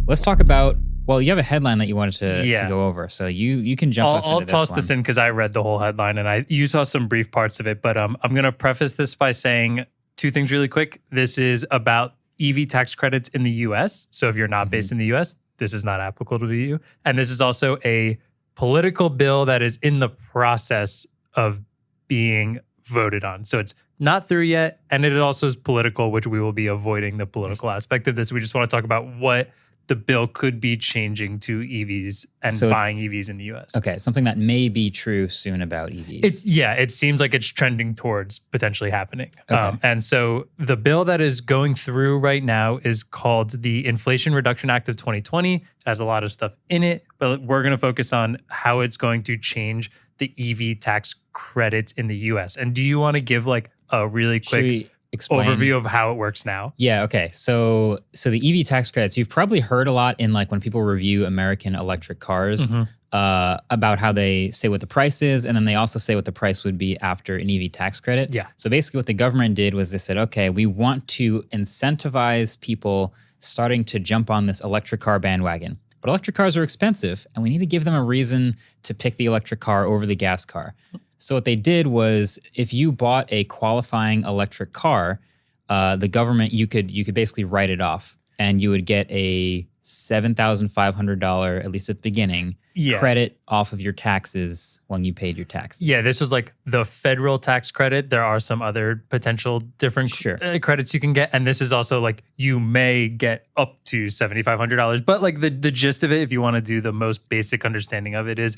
Let's talk about, well, you have a headline that you wanted to go over, so you can jump us into this one. I'll toss this in because I read the whole headline and you saw some brief parts of it, but I'm going to preface this by saying two things really quick. This is about EV tax credits in the US. So if you're not based in the US, this is not applicable to you. And this is also a political bill that is in the process of being voted on. So it's not through yet, and it also is political, which we will be avoiding the political aspect of this. We just want to talk about what the bill could be changing to EVs and buying EVs in the US. Okay, something that may be true soon about EVs. It seems like it's trending towards potentially happening. Okay. And so the bill that is going through right now is called the Inflation Reduction Act of 2020. It has a lot of stuff in it, but we're going to focus on how it's going to change the EV tax credits in the US. And do you want to give like a really quick overview of how it works now? Yeah, okay. So the EV tax credits, you've probably heard a lot in like when people review American electric cars about how they say what the price is, and then they also say what the price would be after an EV tax credit. Yeah. So basically what the government did was they said, okay, we want to incentivize people starting to jump on this electric car bandwagon. But electric cars are expensive, and we need to give them a reason to pick the electric car over the gas car. So what they did was, if you bought a qualifying electric car, the government, you could basically write it off, and you would get a $7,500, at least at the beginning, credit off of your taxes when you paid your taxes. Yeah, this was like the federal tax credit. There are some other potential different credits you can get, and this is also like you may get up to $7,500. But like the gist of it, if you want to do the most basic understanding of it, is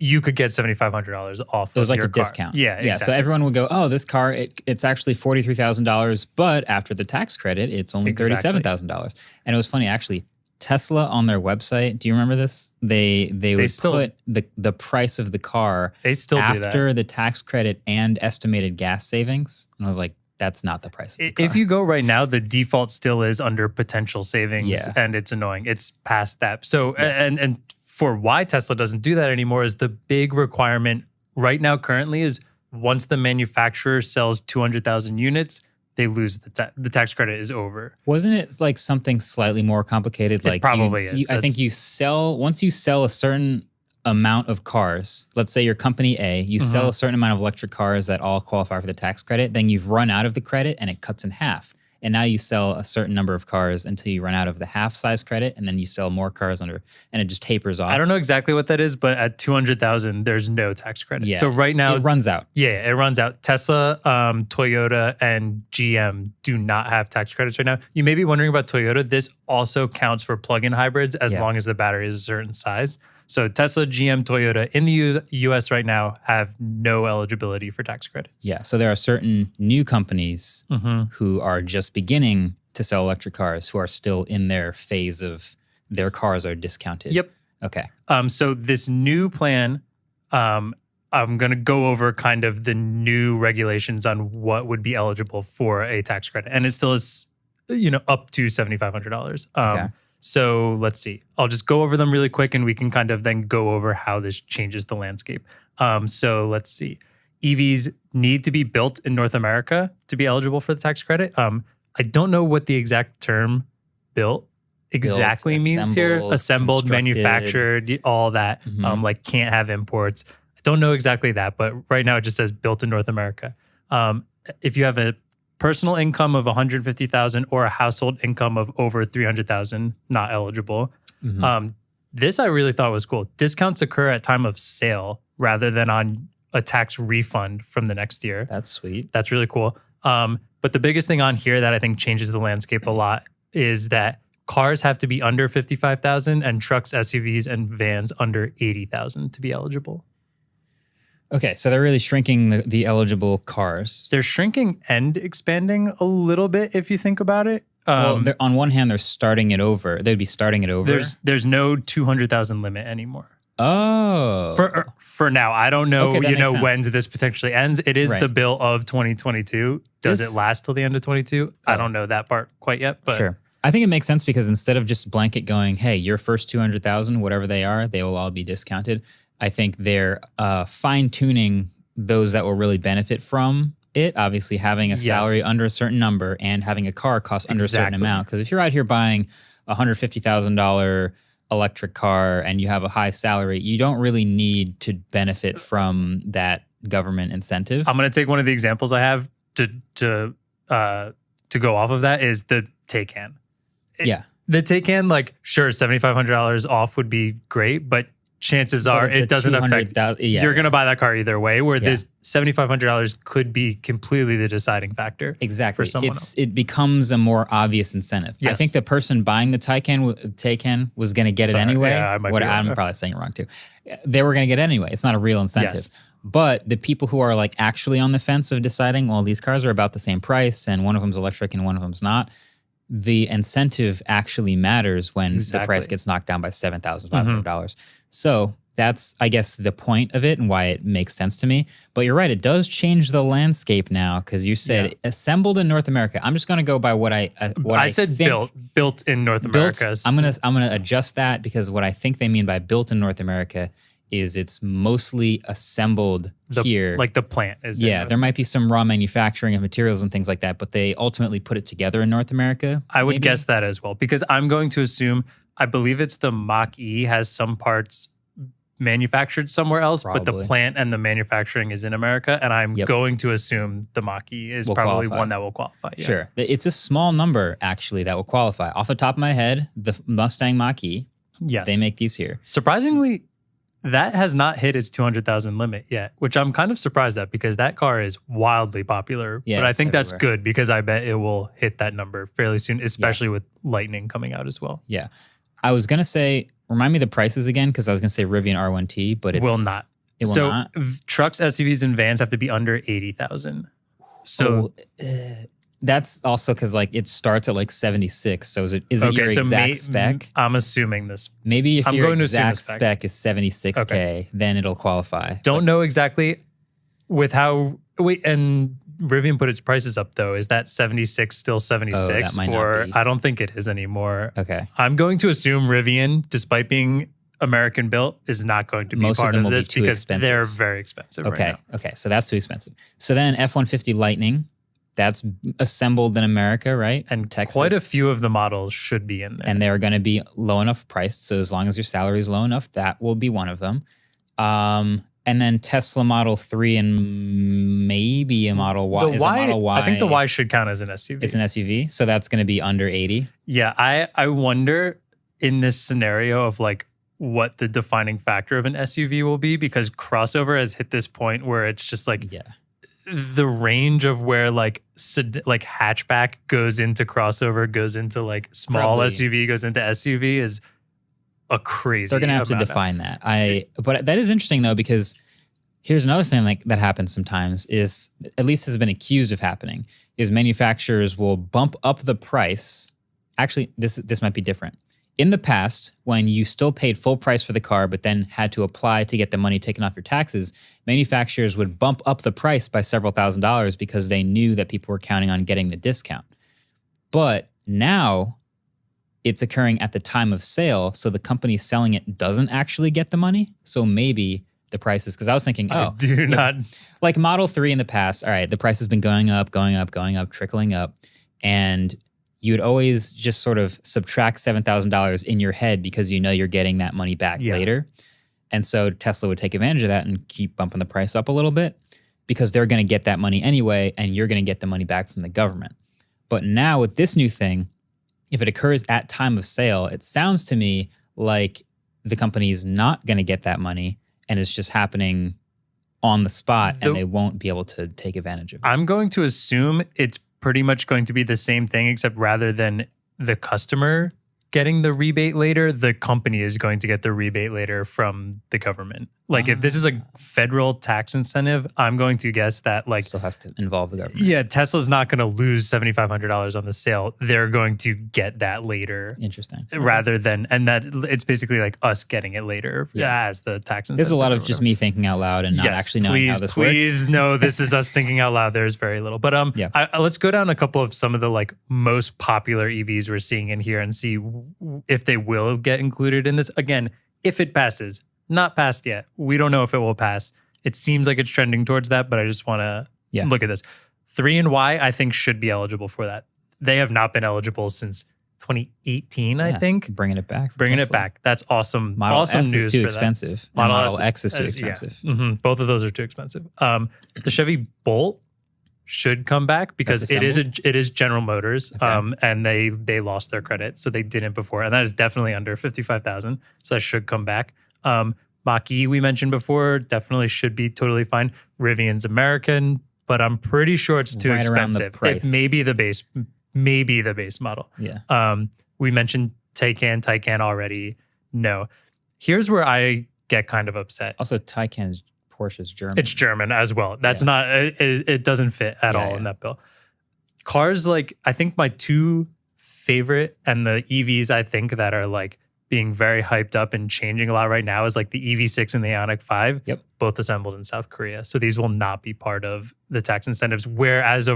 you could get $7,500 off. It was like your a discount. Yeah, exactly. So everyone would go, oh, this car, it's actually $43,000, but after the tax credit, it's only $37,000. And it was funny, actually, Tesla on their website, do you remember this? They would put the price of the car after the tax credit and estimated gas savings. And I was like, that's not the price of the car. If you go right now, the default still is under potential savings, and it's annoying. It's past that. So, and for why Tesla doesn't do that anymore is the big requirement right now currently is once the manufacturer sells 200,000 units, they lose the tax credit is over. Wasn't it like something slightly more complicated? Like it probably is. I think once you sell a certain amount of cars, let's say you're company A, you sell a certain amount of electric cars that all qualify for the tax credit, then you've run out of the credit and it cuts in half. And now you sell a certain number of cars until you run out of the half size credit, and then you sell more cars and it just tapers off. I don't know exactly what that is, but at 200,000, there's no tax credit. Yeah. So right now, it runs out. Yeah, it runs out. Tesla, Toyota, and GM do not have tax credits right now. You may be wondering about Toyota. This also counts for plug-in hybrids as long as the battery is a certain size. So Tesla, GM, Toyota in the US right now have no eligibility for tax credits. Yeah, so there are certain new companies who are just beginning to sell electric cars who are still in their phase of their cars are discounted. Yep. Okay. So this new plan, I'm going to go over kind of the new regulations on what would be eligible for a tax credit. And it still is, up to $7,500. Okay. So let's see. I'll just go over them really quick and we can kind of then go over how this changes the landscape. So let's see. EVs need to be built in North America to be eligible for the tax credit. I don't know what the exact term built exactly means here. Assembled, manufactured, all that. Like can't have imports. I don't know exactly that, but right now it just says built in North America. If you have a personal income of $150,000 or a household income of over $300,000, not eligible. This I really thought was cool. Discounts occur at time of sale rather than on a tax refund from the next year. That's sweet. That's really cool. But the biggest thing on here that I think changes the landscape a lot is that cars have to be under $55,000 and trucks, SUVs, and vans under $80,000 to be eligible. Okay, so they're really shrinking the eligible cars. They're shrinking and expanding a little bit if you think about it. Well, on one hand, they're starting it over. They'd be starting it over. There's no 200,000 limit anymore. Oh. For now. I don't know, sense. when this potentially ends. It is the bill of 2022. Does it last till the end of 22? I don't know that part quite yet. But sure. I think it makes sense because instead of just blanket going, hey, your first 200,000, whatever they are, they will all be discounted. I think they're fine-tuning those that will really benefit from it. Obviously, having a salary under a certain number and having a car cost under a certain amount. Because if you're out here buying a $150,000 electric car and you have a high salary, you don't really need to benefit from that government incentive. I'm going to take one of the examples I have to go off of that is the Taycan. The Taycan, like, sure, $7,500 off would be great, but chances are it doesn't affect. You're going to buy that car either way, where this $7,500 could be completely the deciding factor. Exactly. For someone else. It becomes a more obvious incentive. I think the person buying the Taycan was going to get it anyway. Yeah, I'm probably saying it wrong too. They were going to get it anyway. It's not a real incentive. But the people who are like actually on the fence of deciding, well, these cars are about the same price and one of them's electric and one of them's not, the incentive actually matters when the price gets knocked down by $7,500. So that's, I guess, the point of it and why it makes sense to me. But you're right, it does change the landscape now because you said assembled in North America. I'm just going to go by what I said think. built in North America. I'm gonna adjust that because what I think they mean by built in North America is it's mostly assembled here. Like the plant is. Yeah, there might be some raw manufacturing of materials and things like that, but they ultimately put it together in North America. I would guess that as well, because I'm going to assume, I believe it's the Mach-E has some parts manufactured somewhere else, but the plant and the manufacturing is in America. And I'm going to assume the Mach-E is probably one that will qualify. Yeah. Sure. It's a small number, actually, that will qualify. Off the top of my head, the Mustang Mach-E, they make these here. Surprisingly, that has not hit its 200,000 limit yet, which I'm kind of surprised at because that car is wildly popular. But I think that's good because I bet it will hit that number fairly soon, especially with Lightning coming out as well. Yeah. I was going to say, remind me the prices again, because I was going to say Rivian R1T, but it will not. It will not. Trucks, SUVs, and vans have to be under 80,000. So that's also because like it starts at like 76. So is it your exact spec? I'm assuming this. Maybe if your exact spec is 76K, then it'll qualify. Don't know exactly with how. And Rivian put its prices up though. Is that 76 still 76? Or I don't think it is anymore. Okay. I'm going to assume Rivian, despite being American built, is not going to be part of this because they're very expensive. Okay. Right now. Okay. So that's too expensive. So then F-150 Lightning. That's assembled in America, right? And Texas. Quite a few of the models should be in there. And they're going to be low enough priced. So as long as your salary is low enough, that will be one of them. And then Tesla Model 3 and maybe a Model Y. Is a Model Y. I think the Y should count as an SUV. It's an SUV. So that's going to be under 80. Yeah. I wonder in this scenario of like what the defining factor of an SUV will be, because crossover has hit this point where it's just like... the range of where like hatchback goes into crossover, goes into like small SUV, goes into SUV is a crazy. They're going to have to define that. But that is interesting though, because here's another thing like that happens sometimes is, at least has been accused of happening, is manufacturers will bump up the price. Actually, this might be different. In the past, when you still paid full price for the car, but then had to apply to get the money taken off your taxes, manufacturers would bump up the price by several $1,000s because they knew that people were counting on getting the discount. But now it's occurring at the time of sale, so the company selling it doesn't actually get the money. So maybe the prices, because I was thinking, like Model 3 in the past, all right, the price has been going up, trickling up, and you would always just sort of subtract $7,000 in your head because you know you're getting that money back later. And so Tesla would take advantage of that and keep bumping the price up a little bit because they're going to get that money anyway, and you're going to get the money back from the government. But now with this new thing, if it occurs at time of sale, it sounds to me like the company is not going to get that money and it's just happening on the spot and they won't be able to take advantage of it. I'm going to assume it's pretty much going to be the same thing, except rather than the customer getting the rebate later, the company is going to get the rebate later from the government. Like if this is a federal tax incentive, I'm going to guess that like still has to involve the government. Yeah, Tesla's not going to lose $7,500 on the sale. They're going to get that later. Interesting. Rather than, and that it's basically like us getting it later as the tax incentive. There's a lot of just me thinking out loud and not actually knowing how this works. Please, no, this is us thinking out loud. There's very little. But let's go down a couple of some of the like most popular EVs we're seeing in here and see if they will get included in this. Again, if it passes. Not passed yet. We don't know if it will pass. It seems like it's trending towards that, but I just want to Yeah. look at this. 3 and Y, I think, should be eligible for that. They have not been eligible since 2018, I think. Bringing it back. Bringing it back. That's awesome. Model awesome S news is too for expensive. That. Model X is too expensive. Yeah. Both of those are too expensive. The Chevy Bolt should come back because it is General Motors, and they lost their credit, so they didn't before, and that is definitely under 55,000. So that should come back. Mach-E we mentioned before definitely should be totally fine. Rivian's American, but I'm pretty sure it's too expensive. If maybe the base model. Yeah. We mentioned Taycan already. No. Here's where I get kind of upset. Also, Taycan is Porsche's German. It's German as well. That's not, it doesn't fit at all in that bill. Cars, like, I think my 2 favorite and the EVs I think that are like being very hyped up and changing a lot right now is like the EV6 and the Ioniq 5, both assembled in South Korea. So these will not be part of the tax incentives. Whereas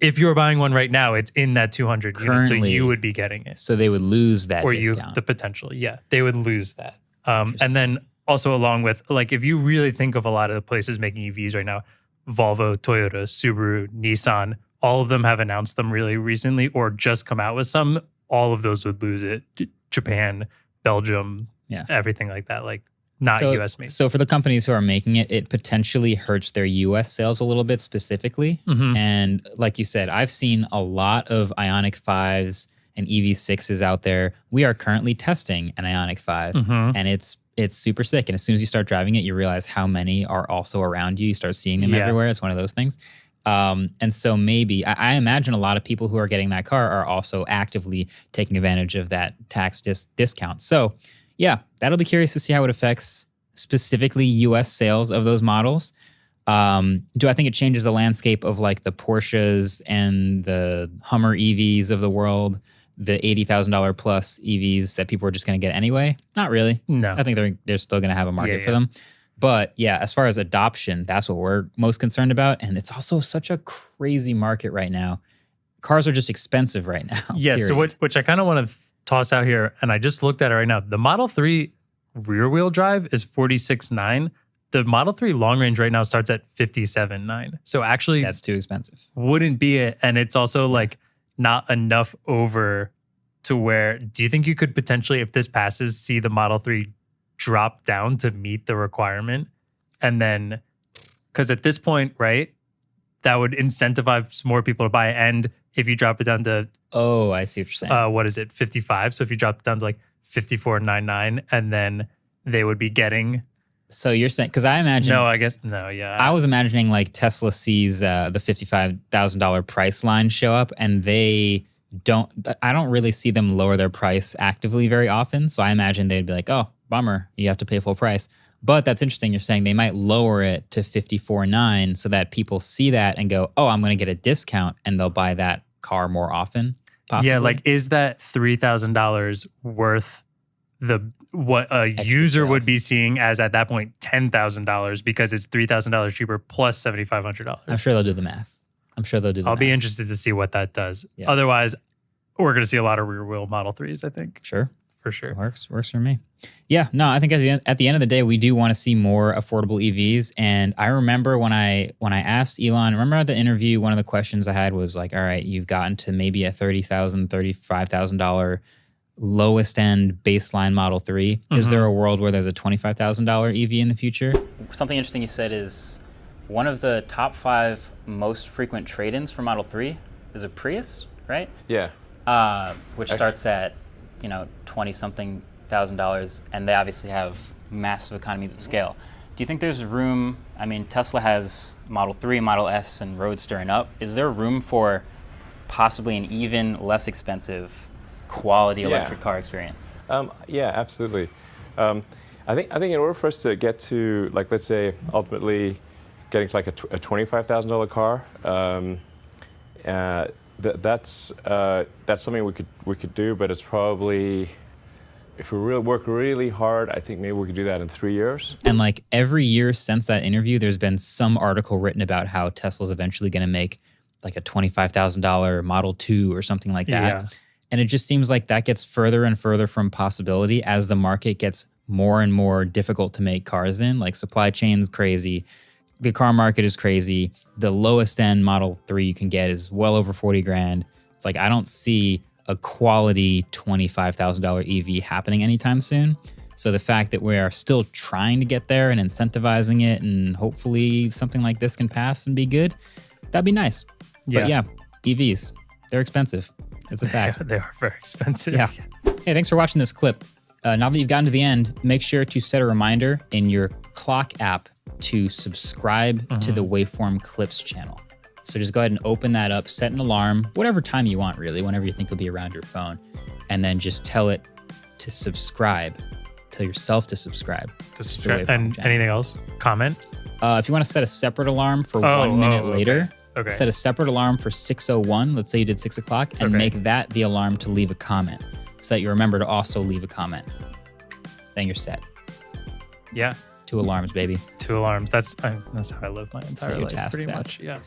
if you're buying one right now, it's in that 200 units, so you would be getting it. So they would lose that discount. The potential, they would lose that. And then also along with, like, if you really think of a lot of the places making EVs right now, Volvo, Toyota, Subaru, Nissan, all of them have announced them really recently or just come out with some. All of those would lose it. Japan, Belgium, everything like that, like not US made. So for the companies who are making it, it potentially hurts their US sales a little bit specifically. And like you said, I've seen a lot of Ioniq 5s and EV6s out there. We are currently testing an Ioniq 5 and it's super sick. And as soon as you start driving it, you realize how many are also around you. You start seeing them everywhere. It's one of those things. And so maybe, I imagine a lot of people who are getting that car are also actively taking advantage of that tax discount. So yeah, that'll be curious to see how it affects specifically US sales of those models. Do I think it changes the landscape of like the Porsches and the Hummer EVs of the world, the $80,000 plus EVs that people are just going to get anyway? Not really. No. I think they're still going to have a market for them. But yeah, as far as adoption, that's what we're most concerned about. And it's also such a crazy market right now. Cars are just expensive right now. Yeah, so which I kind of want to toss out here, and I just looked at it right now. The Model 3 rear-wheel drive is $46,900. The Model 3 long range right now starts at $57,900. So actually, that's too expensive. Wouldn't be it. And it's also like not enough over to where, do you think you could potentially, if this passes, see the Model 3 drop down to meet the requirement? And then, because at this point, right, that would incentivize more people to buy. And if you drop it down to, oh, I see what you're saying. What is it, 55? So if you drop it down to like 54.99, and then they would be getting. So you're saying, because I imagine. No, I guess, no, yeah. I was imagining like Tesla sees the $55,000 price line show up, and I don't really see them lower their price actively very often. So I imagine they'd be like, oh, bummer, you have to pay full price. But that's interesting. You're saying they might lower it to $54,900 so that people see that and go, oh, I'm going to get a discount, and they'll buy that car more often, possibly. Yeah, like, is that $3,000 worth what a user would be seeing as at that point $10,000 because it's $3,000 cheaper plus $7,500? I'm sure they'll do the math. I'll be interested to see what that does. Yeah. Otherwise, we're going to see a lot of rear wheel Model 3s, I think. Sure. For sure. Works for me. Yeah, no, I think at the end of the day, we do want to see more affordable EVs. And I remember when I asked Elon, remember at the interview, one of the questions I had was like, all right, you've gotten to maybe a $30,000, $35,000 lowest end baseline Model 3. Is there a world where there's a $25,000 EV in the future? Something interesting you said is one of the top 5 most frequent trade-ins for Model 3 is a Prius, right? Yeah. Which starts at 20-something $1,000, and they obviously have massive economies of scale. Do you think there's room? I mean, Tesla has Model 3, Model S, and Roadster and up. Is there room for possibly an even less expensive quality electric car experience? Yeah, absolutely. I think in order for us to get to, like, let's say ultimately getting to like a $25,000 car, that's something we could do, but it's probably, if we really work really hard, I think maybe we could do that in 3 years. And like every year since that interview, there's been some article written about how Tesla's eventually going to make like a $25,000 Model 2 or something like that. Yeah. And it just seems like that gets further and further from possibility as the market gets more and more difficult to make cars in. Like supply chain's crazy. the car market is crazy. The lowest end Model 3 you can get is well over 40 grand. It's like, I don't see a quality $25,000 EV happening anytime soon. So the fact that we are still trying to get there and incentivizing it, and hopefully something like this can pass and be good, that'd be nice. But yeah, EVs, they're expensive. It's a fact. They are very expensive. Yeah. Hey, thanks for watching this clip. Now that you've gotten to the end, make sure to set a reminder in your clock app to subscribe to the WaveForm Clips channel. So just go ahead and open that up, set an alarm, whatever time you want, really, whenever you think you'll be around your phone, and then just tell it to subscribe. Tell yourself to subscribe. To subscribe. And anything else? Comment? If you want to set a separate alarm for 1 minute later, set a separate alarm for 6:01. Let's say you did 6 o'clock, and make that the alarm to leave a comment, so that you remember to also leave a comment. Then you're set. Yeah. 2 alarms, baby. 2 alarms. That's how I live my entire life, pretty much. Yeah.